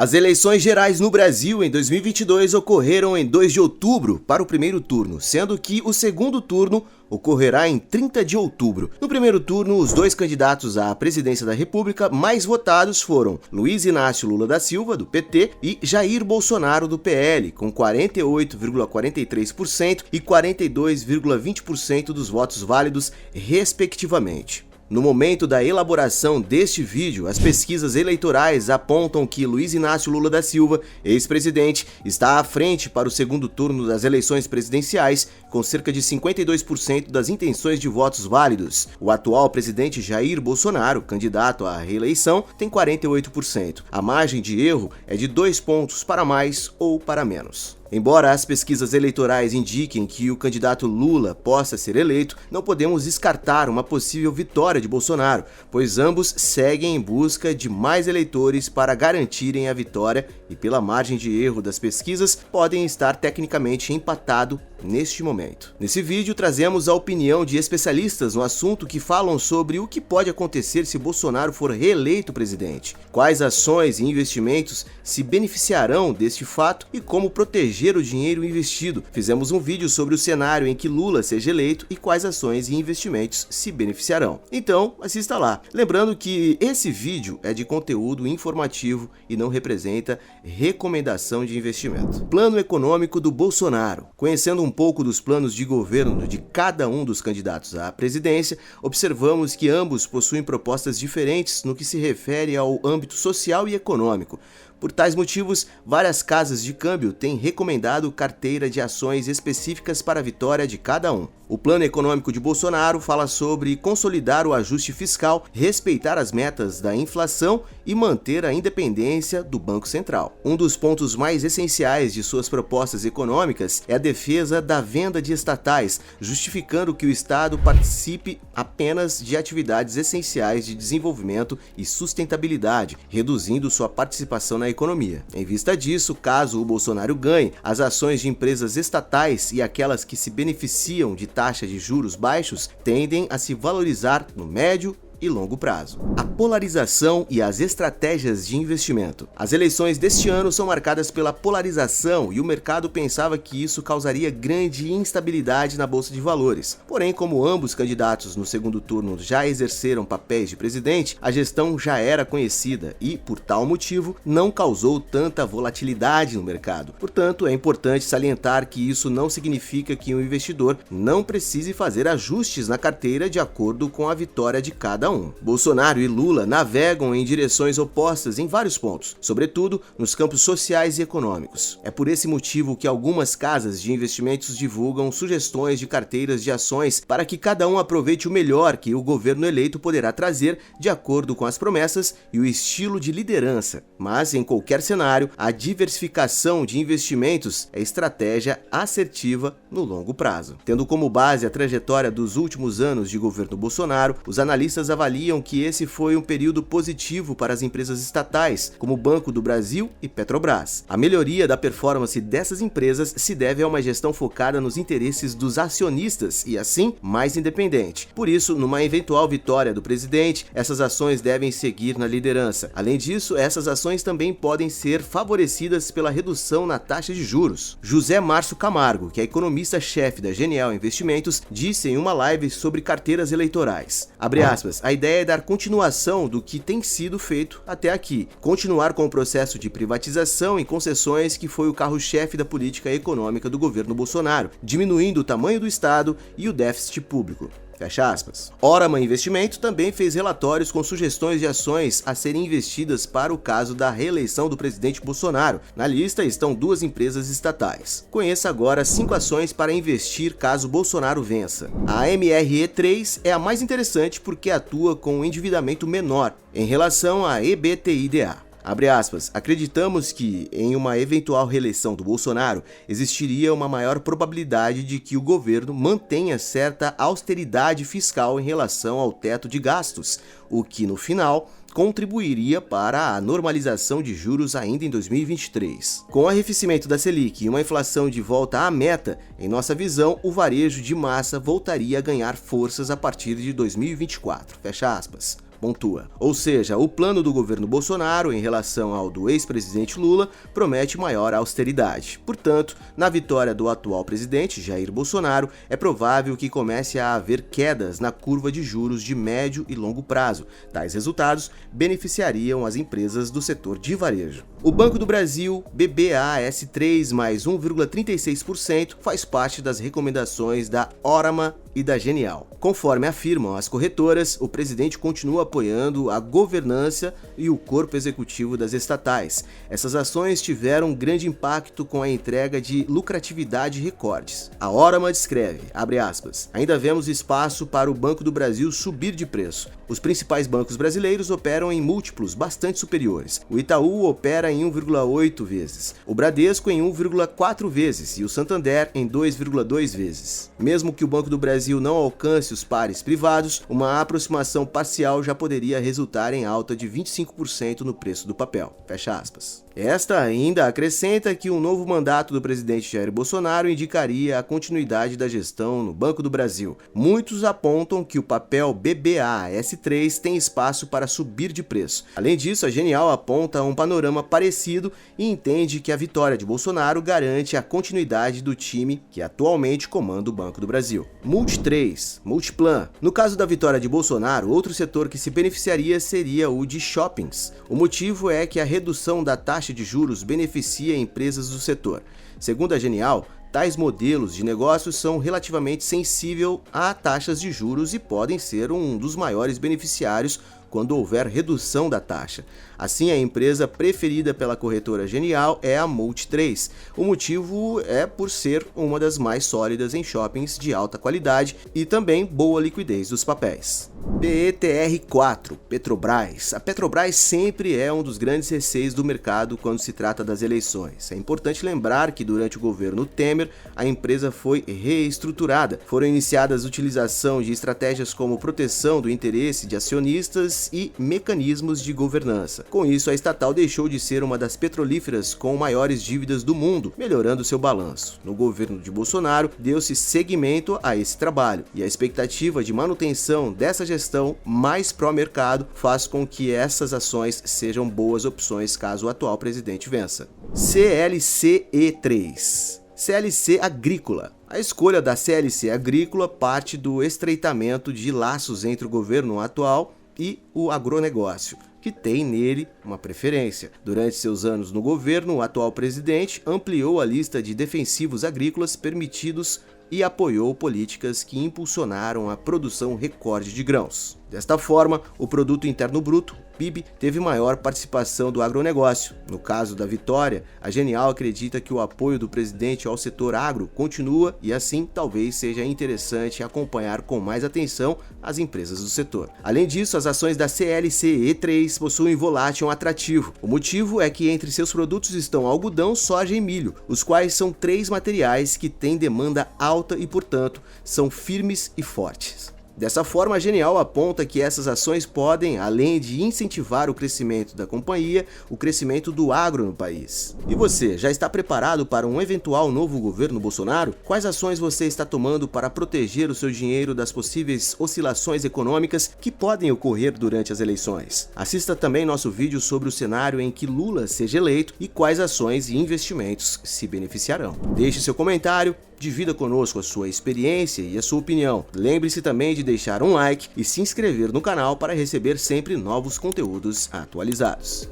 As eleições gerais no Brasil em 2022 ocorreram em 2 de outubro para o primeiro turno, sendo que o segundo turno ocorrerá em 30 de outubro. No primeiro turno, os dois candidatos à presidência da República mais votados foram Luiz Inácio Lula da Silva, do PT, e Jair Bolsonaro, do PL, com 48,43% e 42,20% dos votos válidos, respectivamente. No momento da elaboração deste vídeo, as pesquisas eleitorais apontam que Luiz Inácio Lula da Silva, ex-presidente, está à frente para o segundo turno das eleições presidenciais, com cerca de 52% das intenções de votos válidos. O atual presidente Jair Bolsonaro, candidato à reeleição, tem 48%. A margem de erro é de 2 pontos para mais ou para menos. Embora as pesquisas eleitorais indiquem que o candidato Lula possa ser eleito, não podemos descartar uma possível vitória de Bolsonaro, pois ambos seguem em busca de mais eleitores para garantirem a vitória e, pela margem de erro das pesquisas, podem estar tecnicamente empatados neste momento. Nesse vídeo trazemos a opinião de especialistas no assunto que falam sobre o que pode acontecer se Bolsonaro for reeleito presidente, quais ações e investimentos se beneficiarão deste fato e como proteger o dinheiro investido. Fizemos um vídeo sobre o cenário em que Lula seja eleito e quais ações e investimentos se beneficiarão. Então, assista lá. Lembrando que esse vídeo é de conteúdo informativo e não representa recomendação de investimento. Plano econômico do Bolsonaro. Conhecendo um pouco dos planos de governo de cada um dos candidatos à presidência, observamos que ambos possuem propostas diferentes no que se refere ao âmbito social e econômico. Por tais motivos, várias casas de câmbio têm recomendado carteira de ações específicas para a vitória de cada um. O plano econômico de Bolsonaro fala sobre consolidar o ajuste fiscal, respeitar as metas da inflação e manter a independência do Banco Central. Um dos pontos mais essenciais de suas propostas econômicas é a defesa da venda de estatais, justificando que o Estado participe apenas de atividades essenciais de desenvolvimento e sustentabilidade, reduzindo sua participação na economia. Em vista disso, caso o Bolsonaro ganhe, as ações de empresas estatais e aquelas que se beneficiam de taxa de juros baixos tendem a se valorizar no médio e longo prazo. A polarização e as estratégias de investimento. As eleições deste ano são marcadas pela polarização e o mercado pensava que isso causaria grande instabilidade na bolsa de valores. Porém, como ambos candidatos no segundo turno já exerceram papéis de presidente, a gestão já era conhecida e, por tal motivo, não causou tanta volatilidade no mercado. Portanto, é importante salientar que isso não significa que o investidor não precise fazer ajustes na carteira de acordo com a vitória de cada um. Bolsonaro e Lula navegam em direções opostas em vários pontos, sobretudo nos campos sociais e econômicos. É por esse motivo que algumas casas de investimentos divulgam sugestões de carteiras de ações para que cada um aproveite o melhor que o governo eleito poderá trazer de acordo com as promessas e o estilo de liderança. Mas, em qualquer cenário, a diversificação de investimentos é estratégia assertiva no longo prazo. Tendo como base a trajetória dos últimos anos de governo Bolsonaro, os analistas avaliam que esse foi um período positivo para as empresas estatais, como o Banco do Brasil e Petrobras. A melhoria da performance dessas empresas se deve a uma gestão focada nos interesses dos acionistas e, assim, mais independente. Por isso, numa eventual vitória do presidente, essas ações devem seguir na liderança. Além disso, essas ações também podem ser favorecidas pela redução na taxa de juros. José Márcio Camargo, que é economista-chefe da Genial Investimentos, disse em uma live sobre carteiras eleitorais, abre aspas, a ideia é dar continuação do que tem sido feito até aqui, continuar com o processo de privatização e concessões que foi o carro-chefe da política econômica do governo Bolsonaro, diminuindo o tamanho do Estado e o déficit público. Fecha aspas. Orama Investimento também fez relatórios com sugestões de ações a serem investidas para o caso da reeleição do presidente Bolsonaro. Na lista estão 2 empresas estatais. Conheça agora 5 ações para investir caso Bolsonaro vença. A MRE3 é a mais interessante porque atua com um endividamento menor em relação à EBITDA. Abre aspas, acreditamos que, em uma eventual reeleição do Bolsonaro, existiria uma maior probabilidade de que o governo mantenha certa austeridade fiscal em relação ao teto de gastos, o que, no final, contribuiria para a normalização de juros ainda em 2023. Com o arrefecimento da Selic e uma inflação de volta à meta, em nossa visão, o varejo de massa voltaria a ganhar forças a partir de 2024. Fecha aspas. pontua. Ou seja, o plano do governo Bolsonaro em relação ao do ex-presidente Lula promete maior austeridade. Portanto, na vitória do atual presidente, Jair Bolsonaro, é provável que comece a haver quedas na curva de juros de médio e longo prazo. Tais resultados beneficiariam as empresas do setor de varejo. O Banco do Brasil, BBAS3 mais 1,36%, faz parte das recomendações da Órama e da Genial. Conforme afirmam as corretoras, o presidente continua apoiando a governança e o corpo executivo das estatais. Essas ações tiveram grande impacto com a entrega de lucratividade recordes. A Órama descreve, abre aspas, ainda vemos espaço para o Banco do Brasil subir de preço. Os principais bancos brasileiros operam em múltiplos bastante superiores. O Itaú opera em 1,8 vezes, o Bradesco em 1,4 vezes e o Santander em 2,2 vezes. Mesmo que o Banco do Brasil não alcance os pares privados, uma aproximação parcial já poderia resultar em alta de 25% no preço do papel. Fecha aspas. Esta ainda acrescenta que um novo mandato do presidente Jair Bolsonaro indicaria a continuidade da gestão no Banco do Brasil. Muitos apontam que o papel BBAS3 tem espaço para subir de preço. Além disso, a Genial aponta um panorama parecido e entende que a vitória de Bolsonaro garante a continuidade do time que atualmente comanda o Banco do Brasil. Multi3, Multiplan. No caso da vitória de Bolsonaro, outro setor que se beneficiaria seria o de shoppings. O motivo é que a redução da taxa de juros beneficia empresas do setor. Segundo a Genial, tais modelos de negócios são relativamente sensíveis a taxas de juros e podem ser um dos maiores beneficiários quando houver redução da taxa. Assim, a empresa preferida pela corretora Genial é a Multi3. O motivo é por ser uma das mais sólidas em shoppings de alta qualidade e também boa liquidez dos papéis. PETR4, Petrobras. A Petrobras sempre é um dos grandes receios do mercado quando se trata das eleições. É importante lembrar que durante o governo Temer, a empresa foi reestruturada. Foram iniciadas a utilização de estratégias como proteção do interesse de acionistas e mecanismos de governança. Com isso, a estatal deixou de ser uma das petrolíferas com maiores dívidas do mundo, melhorando seu balanço. No governo de Bolsonaro, deu-se seguimento a esse trabalho, e a expectativa de manutenção dessa gestão mais pró-mercado faz com que essas ações sejam boas opções caso o atual presidente vença. CLCE3. CLC Agrícola. A escolha da CLC Agrícola parte do estreitamento de laços entre o governo atual e o agronegócio, que tem nele uma preferência. Durante seus anos no governo, o atual presidente ampliou a lista de defensivos agrícolas permitidos e apoiou políticas que impulsionaram a produção recorde de grãos. Desta forma, o Produto Interno Bruto, PIB, teve maior participação do agronegócio. No caso da vitória, a Genial acredita que o apoio do presidente ao setor agro continua e assim talvez seja interessante acompanhar com mais atenção as empresas do setor. Além disso, as ações da CLCE3 possuem volátil atrativo. O motivo é que entre seus produtos estão algodão, soja e milho, os quais são três materiais que têm demanda alta e, portanto, são firmes e fortes. Dessa forma, a Genial aponta que essas ações podem, além de incentivar o crescimento da companhia, o crescimento do agro no país. E você, já está preparado para um eventual novo governo Bolsonaro? Quais ações você está tomando para proteger o seu dinheiro das possíveis oscilações econômicas que podem ocorrer durante as eleições? Assista também nosso vídeo sobre o cenário em que Lula seja eleito e quais ações e investimentos se beneficiarão. Deixe seu comentário, divida conosco a sua experiência e a sua opinião. Lembre-se também de deixar um like e se inscrever no canal para receber sempre novos conteúdos atualizados.